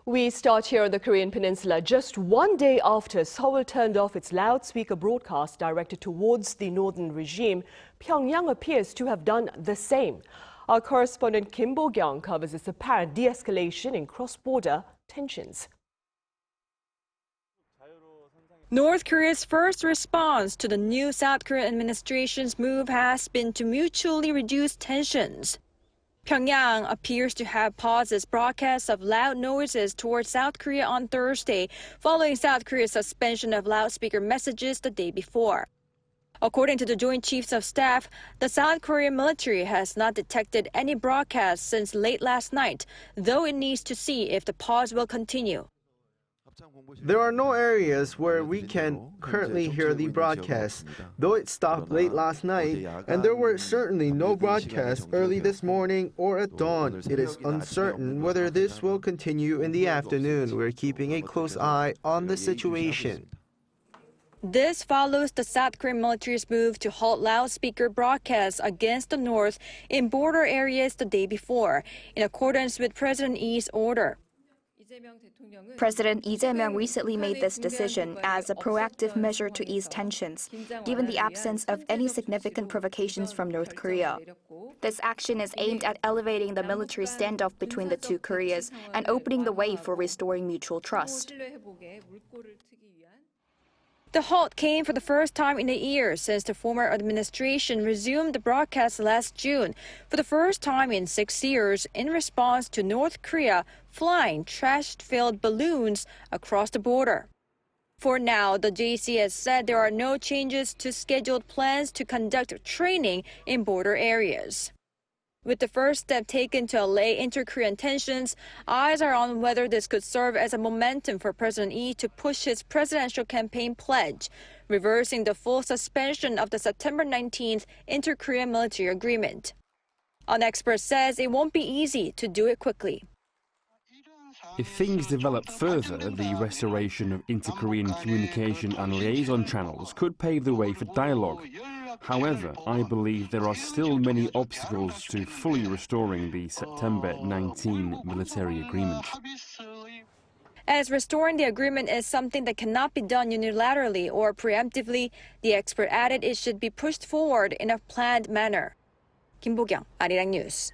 We start here on the Korean peninsula just one day after Seoul turned off its loudspeaker broadcast directed towards the northern regime. Pyongyang appears to have done the same. Our correspondent KIM Bo-kyoung covers this apparent de-escalation in cross-border tensions. North Korea's first response to the new South Korean administration's move has been to mutually reduce tensions. Pyongyang appears to have paused its broadcasts of loud noises towards South Korea on Thursday, following South Korea's suspension of loudspeaker messages the day before. According to the Joint Chiefs of Staff, the South Korean military has not detected any broadcasts since late last night, though it needs to see if the pause will continue. There are no areas where we can currently hear the broadcast, though it stopped late last night, and there were certainly no broadcasts early this morning or at dawn. It is uncertain whether this will continue in the afternoon. We're keeping a close eye on the situation. This follows the South Korean military's move to halt loudspeaker broadcasts against the north in border areas the day before, in accordance with President Lee's order. President Lee Jae-myung recently made this decision as a proactive measure to ease tensions, given the absence of any significant provocations from North Korea. This action is aimed at elevating the military standoff between the two Koreas and opening the way for restoring mutual trust. The halt came for the first time in a year since the former administration resumed the broadcast last June, for the first time in 6 years, in response to North Korea flying trash-filled balloons across the border. For now, the JC has said there are no changes to scheduled plans to conduct training in border areas. With the first step taken to allay inter-Korean tensions, eyes are on whether this could serve as a momentum for President Lee to push his presidential campaign pledge, reversing the full suspension of the September 19th inter-Korean military agreement. An expert says it won't be easy to do it quickly. If things develop further, the restoration of inter-Korean communication and liaison channels could pave the way for dialogue. However, I believe there are still many obstacles to fully restoring the September 19 military agreement. As restoring the agreement is something that cannot be done unilaterally or preemptively, the expert added it should be pushed forward in a planned manner. Kim Bo-kyoung, Arirang News.